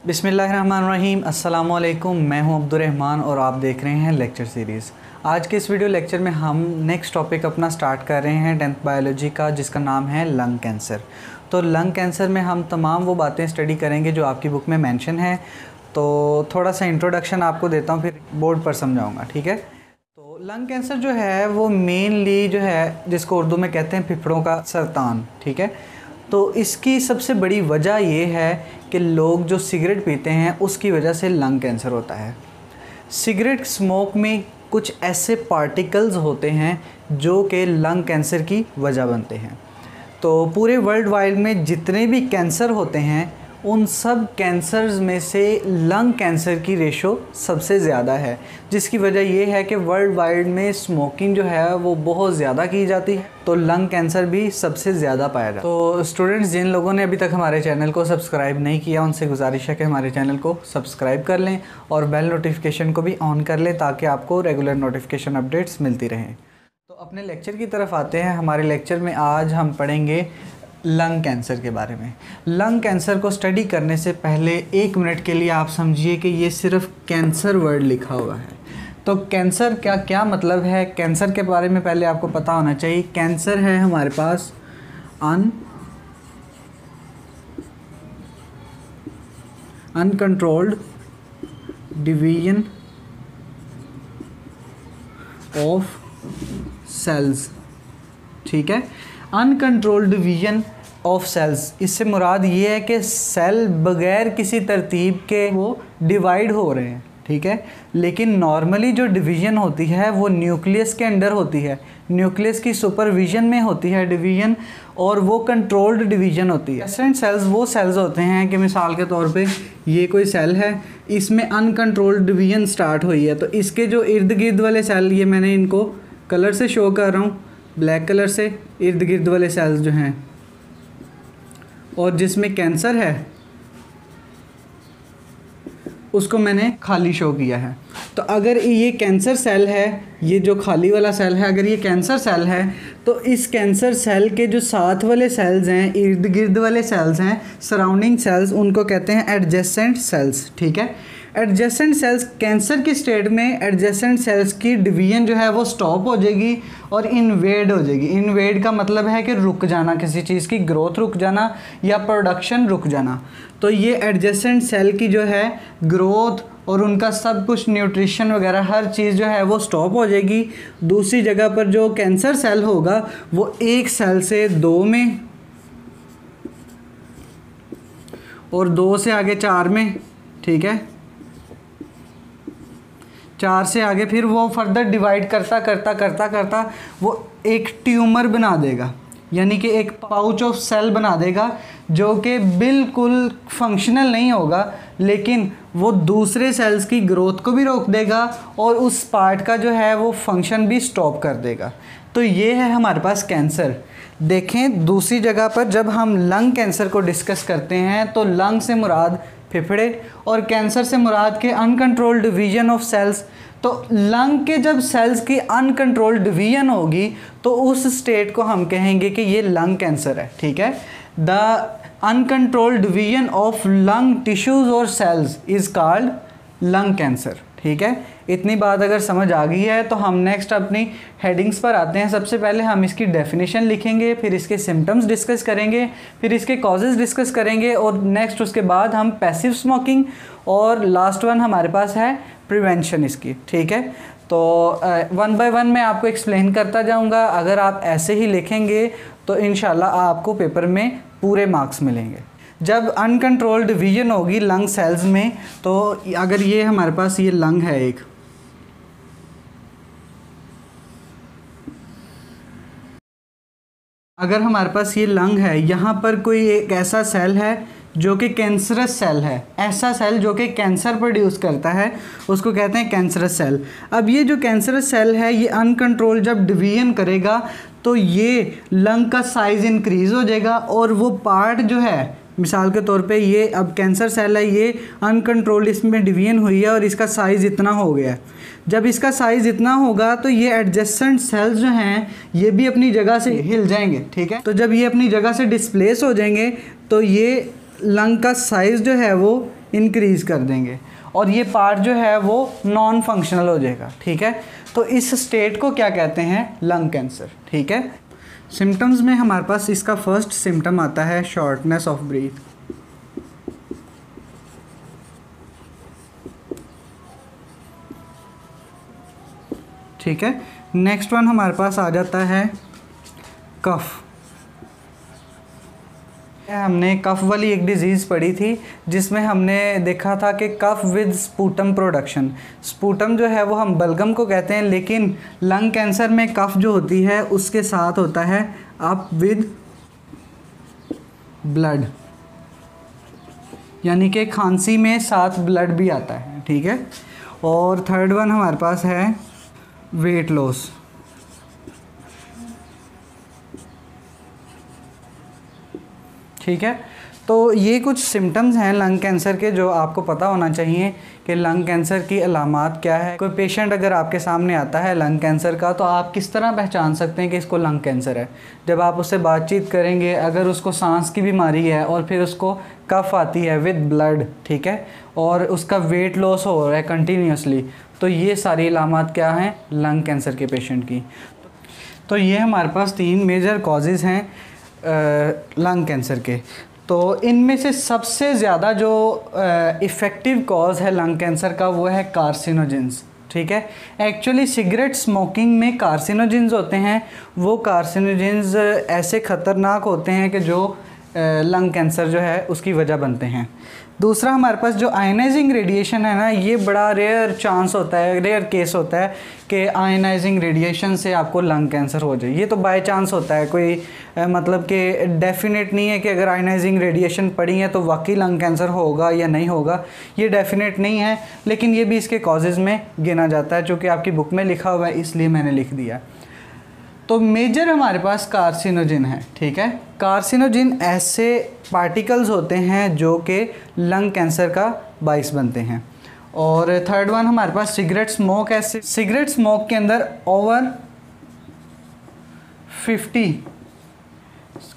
बिस्मिल्लाहिर्रहमानिर्रहीम। अस्सलामुअलैकुम। मैं हूं अब्दुर्रहमान और आप देख रहे हैं लेक्चर सीरीज़। आज के इस वीडियो लेक्चर में हम नेक्स्ट टॉपिक अपना स्टार्ट कर रहे हैं 10th बायोलॉजी का, जिसका नाम है लंग कैंसर। तो लंग कैंसर में हम तमाम वो बातें स्टडी करेंगे जो आपकी बुक में मेंशन है। तो थोड़ा सा इंट्रोडक्शन आपको देता हूँ, फिर बोर्ड पर समझाऊँगा, ठीक है। तो लंग कैंसर जो है वो मेनली जो है, जिसको उर्दू में कहते हैं फेफड़ों का सरतान, ठीक है। तो इसकी सबसे बड़ी वजह ये है कि लोग जो सिगरेट पीते हैं उसकी वजह से लंग कैंसर होता है। सिगरेट स्मोक में कुछ ऐसे पार्टिकल्स होते हैं जो कि लंग कैंसर की वजह बनते हैं। तो पूरे वर्ल्ड वाइड में जितने भी कैंसर होते हैं उन सब कैंसर्स में से लंग कैंसर की रेशो सबसे ज़्यादा है, जिसकी वजह ये है कि वर्ल्ड वाइड में स्मोकिंग जो है वो बहुत ज़्यादा की जाती है, तो लंग कैंसर भी सबसे ज़्यादा पाया जाता है। तो स्टूडेंट्स, जिन लोगों ने अभी तक हमारे चैनल को सब्सक्राइब नहीं किया उनसे गुजारिश है कि हमारे चैनल को सब्सक्राइब कर लें और बेल नोटिफिकेशन को भी ऑन कर लें ताकि आपको रेगुलर नोटिफिकेशन अपडेट्स मिलती रहें। तो अपने लेक्चर की तरफ आते हैं। हमारे लेक्चर में आज हम पढ़ेंगे लंग कैंसर के बारे में। लंग कैंसर को स्टडी करने से पहले 1 मिनट के लिए आप समझिए कि ये सिर्फ कैंसर वर्ड लिखा हुआ है। तो कैंसर का क्या मतलब है? कैंसर के बारे में पहले आपको पता होना चाहिए। कैंसर है हमारे पास अनकंट्रोल्ड डिवीजन ऑफ सेल्स, ठीक है। अनकंट्रोल्ड डिवीजन ऑफ सेल्स, इससे मुराद ये है कि सेल बगैर किसी तरतीब के वो डिवाइड हो रहे हैं, ठीक है। लेकिन नॉर्मली जो डिवीज़न होती है वो न्यूक्लियस के अंडर होती है, न्यूक्लियस की सुपरविजन में होती है डिवीज़न, और वो कंट्रोल्ड डिवीज़न होती है। एडजेसेंट सेल्स वो सेल्स होते हैं कि मिसाल के तौर पे ये कोई सेल है, इसमें अनकंट्रोल्ड डिवीज़न स्टार्ट हुई है, तो इसके जो इर्द गिर्द वाले सेल, ये मैंने इनको कलर से शो कर रहा हूँ, ब्लैक कलर से, इर्द गिर्द वाले सेल्स जो हैं, और जिसमें कैंसर है उसको मैंने खाली शो किया है। तो अगर ये कैंसर सेल है, ये जो खाली वाला सेल है, अगर ये कैंसर सेल है तो इस कैंसर सेल के जो साथ वाले सेल्स हैं, इर्द गिर्द वाले सेल्स हैं, सराउंडिंग सेल्स, उनको कहते हैं एडजेसेंट सेल्स, ठीक है। एडजेसेंट सेल्स, कैंसर की स्टेट में एडजेसेंट सेल्स की डिवीजन जो है वो स्टॉप हो जाएगी और इन्वेड हो जाएगी। इन्वेड का मतलब है कि रुक जाना, किसी चीज़ की ग्रोथ रुक जाना या प्रोडक्शन रुक जाना। तो ये एडजेसेंट सेल की जो है ग्रोथ और उनका सब कुछ न्यूट्रिशन वगैरह हर चीज़ जो है वो स्टॉप हो जाएगी। दूसरी जगह पर जो कैंसर सेल होगा वो 1 सेल से 2 में और 2 से आगे 4 में, ठीक है, 4 से आगे फिर वो फर्दर डिवाइड करता करता करता करता वो एक ट्यूमर बना देगा, यानी कि एक पाउच ऑफ सेल बना देगा जो कि बिल्कुल फंक्शनल नहीं होगा, लेकिन वो दूसरे सेल्स की ग्रोथ को भी रोक देगा और उस पार्ट का जो है वो फंक्शन भी स्टॉप कर देगा। तो ये है हमारे पास कैंसर। देखें, दूसरी जगह पर जब हम लंग कैंसर को डिस्कस करते हैं तो लंग से मुराद फेफड़े और कैंसर से मुराद के अनकंट्रोल्ड डिवीजन ऑफ सेल्स। तो लंग के जब सेल्स की अनकंट्रोल्ड डिवीजन होगी तो उस स्टेट को हम कहेंगे कि ये लंग कैंसर है, ठीक है। The uncontrolled division of lung tissues और cells is called lung cancer, ठीक है। इतनी बात अगर समझ आ गई है तो हम नेक्स्ट अपनी हेडिंग्स पर आते हैं। सबसे पहले हम इसकी डेफिनेशन लिखेंगे, फिर इसके सिम्टम्स डिस्कस करेंगे, फिर इसके कॉजेज़ डिस्कस करेंगे, और नेक्स्ट उसके बाद हम पैसिव स्मोकिंग, और लास्ट वन हमारे पास है प्रिवेंशन इसकी, ठीक है। तो 1 बाय 1 मैं आपको एक्सप्लेन करता जाऊंगा। अगर आप ऐसे ही लिखेंगे तो इंशाल्लाह आपको पेपर में पूरे मार्क्स मिलेंगे। जब अनकंट्रोल्ड डिवीजन होगी लंग सेल्स में, तो अगर ये हमारे पास ये लंग है एक, अगर हमारे पास ये लंग है, यहाँ पर कोई एक ऐसा सेल है जो कि कैंसरस सेल है, ऐसा सेल जो कि कैंसर प्रोड्यूस करता है, उसको कहते हैं कैंसरस सेल। अब ये जो कैंसरस सेल है ये अनकंट्रोल जब डिवीजन करेगा तो ये लंग का साइज़ इंक्रीज़ हो जाएगा, और वो पार्ट जो है, मिसाल के तौर पे ये अब कैंसर सेल है, ये अनकंट्रोल्ड इसमें डिवीजन हुई है और इसका साइज़ इतना हो गया है। जब इसका साइज़ इतना होगा तो ये एडजेसेंट सेल्स जो हैं ये भी अपनी जगह से हिल जाएंगे, ठीक है। तो जब ये अपनी जगह से डिस्प्लेस हो जाएंगे तो ये लंग का साइज़ जो है वो इंक्रीज़ कर देंगे और ये पार्ट जो है वो नॉन फंक्शनल हो जाएगा, ठीक है। तो इस स्टेट को क्या कहते हैं, लंग कैंसर, ठीक है। सिम्टम्स में हमारे पास इसका फर्स्ट सिम्टम आता है शॉर्टनेस ऑफ ब्रीथ, ठीक है। नेक्स्ट वन हमारे पास आ जाता है कफ। हमने कफ वाली एक डिज़ीज़ पढ़ी थी जिसमें हमने देखा था कि cough with sputum production, sputum जो है वो हम बलगम को कहते हैं, लेकिन लंग कैंसर में कफ जो होती है उसके साथ होता है अप विद ब्लड, यानी कि खांसी में साथ ब्लड भी आता है, ठीक है। और थर्ड वन हमारे पास है वेट लॉस, ठीक है। तो ये कुछ सिम्टम्स हैं लंग कैंसर के जो आपको पता होना चाहिए कि लंग कैंसर की अलामात क्या है। कोई पेशेंट अगर आपके सामने आता है लंग कैंसर का, तो आप किस तरह पहचान सकते हैं कि इसको लंग कैंसर है। जब आप उससे बातचीत करेंगे, अगर उसको सांस की बीमारी है और फिर उसको कफ आती है विद ब्लड, ठीक है, और उसका वेट लॉस हो रहा है कंटिन्यूसली, तो ये सारी अलामात क्या हैं, लंग कैंसर के पेशेंट की। तो ये हमारे पास 3 मेजर कॉजेज़ हैं लंग कैंसर के। तो इनमें से सबसे ज़्यादा जो इफ़ेक्टिव कॉज है लंग कैंसर का वो है कार्सिनोजेंस, ठीक है। एक्चुअली सिगरेट स्मोकिंग में कार्सिनोजेंस होते हैं, वो कार्सिनोजेंस ऐसे ख़तरनाक होते हैं कि जो लंग कैंसर जो है उसकी वजह बनते हैं। दूसरा हमारे पास जो आयनाइजिंग रेडिएशन है ना, ये बड़ा रेयर चांस होता है, रेयर केस होता है कि आयनाइजिंग रेडिएशन से आपको लंग कैंसर हो जाए। ये तो बाय चांस होता है, कोई मतलब कि डेफिनेट नहीं है कि अगर आयनाइजिंग रेडिएशन पड़ी है तो वाकई लंग कैंसर होगा या नहीं होगा, ये डेफिनेट नहीं है, लेकिन ये भी इसके कॉजेज़ में गिना जाता है, जो कि आपकी बुक में लिखा हुआ है इसलिए मैंने लिख दिया। तो मेजर हमारे पास कार्सिनोजिन है, ठीक है। कार्सिनोजिन ऐसे पार्टिकल्स होते हैं जो कि लंग कैंसर का बाइस बनते हैं। और थर्ड वन हमारे पास सिगरेट स्मोक है। सिगरेट स्मोक के अंदर ओवर 50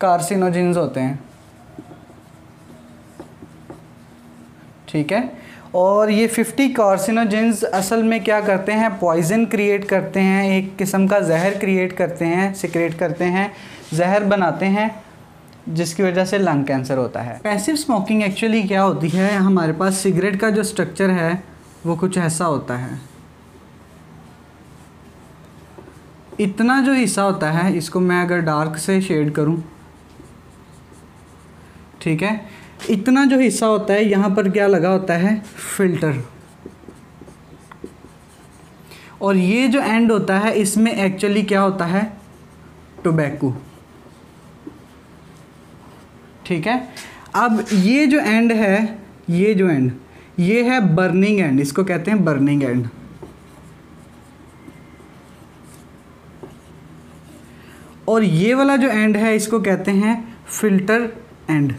कार्सिनोजिन्स होते हैं, ठीक है। और ये 50 कार्सिनोजेंस असल में क्या करते हैं, पॉइजन क्रिएट करते हैं, एक किस्म का जहर क्रिएट करते हैं, सिक्रेट करते हैं, जहर बनाते हैं, जिसकी वजह से लंग कैंसर होता है। पैसिव स्मोकिंग एक्चुअली क्या होती है, हमारे पास सिगरेट का जो स्ट्रक्चर है वो कुछ ऐसा होता है। इतना जो हिस्सा होता है, इसको मैं अगर डार्क से शेड करूं, ठीक है, इतना जो हिस्सा होता है यहाँ पर क्या लगा होता है, फिल्टर। और ये जो एंड होता है इसमें एक्चुअली क्या होता है, टोबैको, ठीक है। अब ये जो एंड है, ये जो एंड, ये है बर्निंग एंड, इसको कहते हैं बर्निंग एंड। और ये वाला जो एंड है इसको कहते हैं फिल्टर एंड।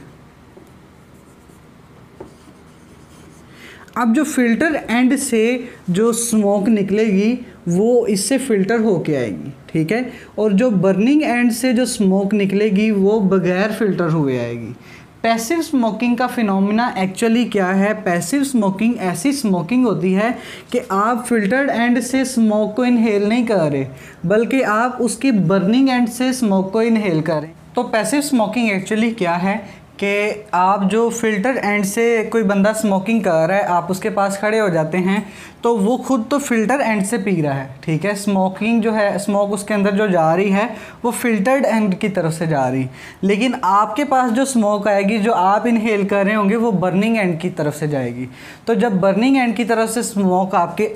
अब जो फिल्टर एंड से जो स्मोक निकलेगी वो इससे फ़िल्टर होके आएगी, ठीक है। और जो बर्निंग एंड से जो स्मोक निकलेगी वो बगैर फ़िल्टर हुए आएगी। पैसिव स्मोकिंग का फिनोमिना एक्चुअली क्या है, पैसिव स्मोकिंग ऐसी स्मोकिंग होती है कि आप फिल्टर्ड एंड से स्मोक को इनहेल नहीं कर रहे, बल्कि आप उसकी बर्निंग एंड से स्मोक को इनहेल कर रहे हैं। तो पैसिव स्मोकिंग एक्चुअली क्या है कि आप जो फ़िल्टर एंड से कोई बंदा स्मोकिंग कर रहा है, आप उसके पास खड़े हो जाते हैं, तो वो खुद तो फ़िल्टर एंड से पी रहा है, ठीक है। स्मोकिंग जो है, स्मोक उसके अंदर जो जा रही है वो फ़िल्टर्ड एंड की तरफ से जा रही, लेकिन आपके पास जो स्मोक आएगी, जो आप इनहेल कर रहे होंगे, वो बर्निंग एंड की तरफ से जाएगी। तो जब बर्निंग एंड की तरफ से स्मोक आपके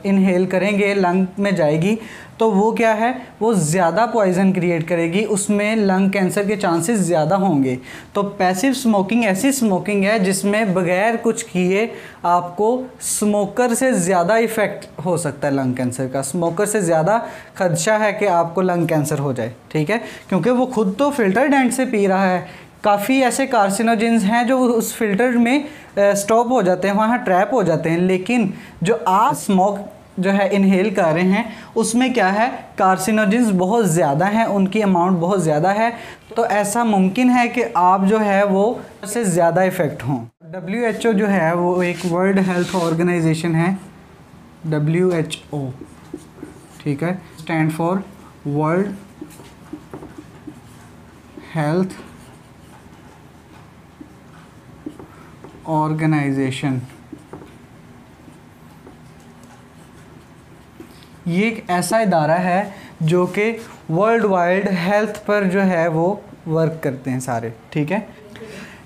इनहेल करेंगे, लंग में जाएगी, तो वो क्या है, वो ज़्यादा पॉइजन क्रिएट करेगी, उसमें लंग कैंसर के चांसेस ज़्यादा होंगे। तो पैसिव स्मोकिंग ऐसी स्मोकिंग है जिसमें बगैर कुछ किए आपको स्मोकर से ज़्यादा इफ़ेक्ट हो सकता है लंग कैंसर का, स्मोकर से ज़्यादा खदशा है कि आपको लंग कैंसर हो जाए, ठीक है, क्योंकि वो खुद तो फ़िल्टर्ड एंड से पी रहा है। काफ़ी ऐसे कार्सिनोजेंस हैं जो उस फिल्टर में स्टॉप हो जाते हैं, वहाँ ट्रैप हो जाते हैं, लेकिन जो आप स्मोक जो है इनहेल कर रहे हैं उसमें क्या है, कार्सिनोजेंस बहुत ज़्यादा हैं, उनकी अमाउंट बहुत ज़्यादा है। तो ऐसा मुमकिन है कि आप जो है वो उससे ज़्यादा इफ़ेक्ट हों। WHO जो है वो एक वर्ल्ड हेल्थ ऑर्गेनाइजेशन है, WHO, ठीक है, stand for World Health Organization. ये एक ऐसा इदारा है जो कि वर्ल्ड वाइड हेल्थ पर जो है वो वर्क करते हैं सारे, ठीक है।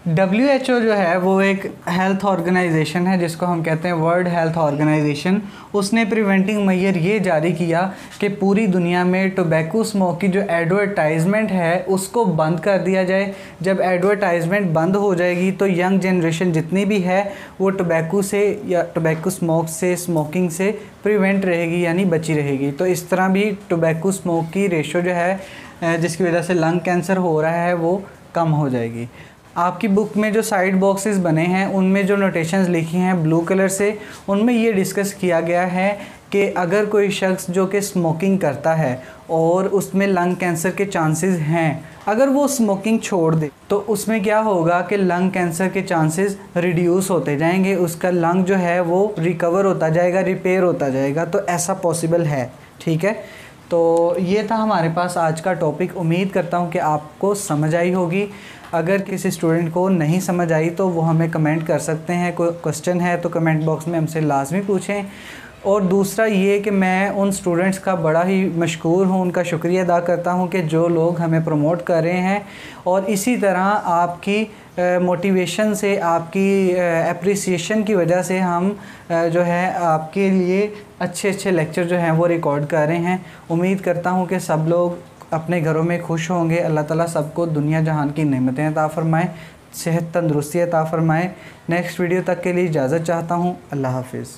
WHO जो है वो एक हेल्थ ऑर्गेनाइजेशन है जिसको हम कहते हैं वर्ल्ड हेल्थ ऑर्गेनाइजेशन। उसने प्रिवेंटिंग मेजर ये जारी किया कि पूरी दुनिया में टोबैको स्मोक की जो एडवर्टाइजमेंट है उसको बंद कर दिया जाए। जब एडवर्टाइजमेंट बंद हो जाएगी तो यंग जनरेशन जितनी भी है वो टोबैको से या टोबैको स्मोक से, स्मोकिंग से प्रिवेंट रहेगी, यानी बची रहेगी। तो इस तरह भी टोबैको स्मोक की रेशो जो है जिसकी वजह से लंग कैंसर हो रहा है वो कम हो जाएगी। आपकी बुक में जो साइड बॉक्सेस बने हैं उनमें जो नोटेशंस लिखी हैं ब्लू कलर से, उनमें ये डिस्कस किया गया है कि अगर कोई शख्स जो कि स्मोकिंग करता है और उसमें लंग कैंसर के चांसेस हैं, अगर वो स्मोकिंग छोड़ दे तो उसमें क्या होगा कि लंग कैंसर के चांसेस रिड्यूस होते जाएंगे, उसका लंग जो है वो रिकवर होता जाएगा, रिपेयर होता जाएगा। तो ऐसा पॉसिबल है, ठीक है। तो ये था हमारे पास आज का टॉपिक। उम्मीद करता हूँ कि आपको समझ आई होगी। अगर किसी स्टूडेंट को नहीं समझ आई तो वो हमें कमेंट कर सकते हैं, कोई क्वेश्चन है तो कमेंट बॉक्स में हमसे लाजमी पूछें। और दूसरा ये कि मैं उन स्टूडेंट्स का बड़ा ही मशकूर हूँ, उनका शुक्रिया अदा करता हूँ कि जो लोग हमें प्रमोट कर रहे हैं। और इसी तरह आपकी मोटिवेशन से, आपकी एप्रिसिएशन की वजह से हम जो है आपके लिए अच्छे अच्छे लेक्चर जो हैं वो रिकॉर्ड कर रहे हैं। उम्मीद करता हूँ कि सब लोग अपने घरों में खुश होंगे। अल्लाह ताला सबको दुनिया जहान की नेमतें अता फ़रमाए, सेहत तंदुरुस्ती अता फ़रमाए। नेक्स्ट वीडियो तक के लिए इजाज़त चाहता हूँ। अल्लाह हाफ़िज़।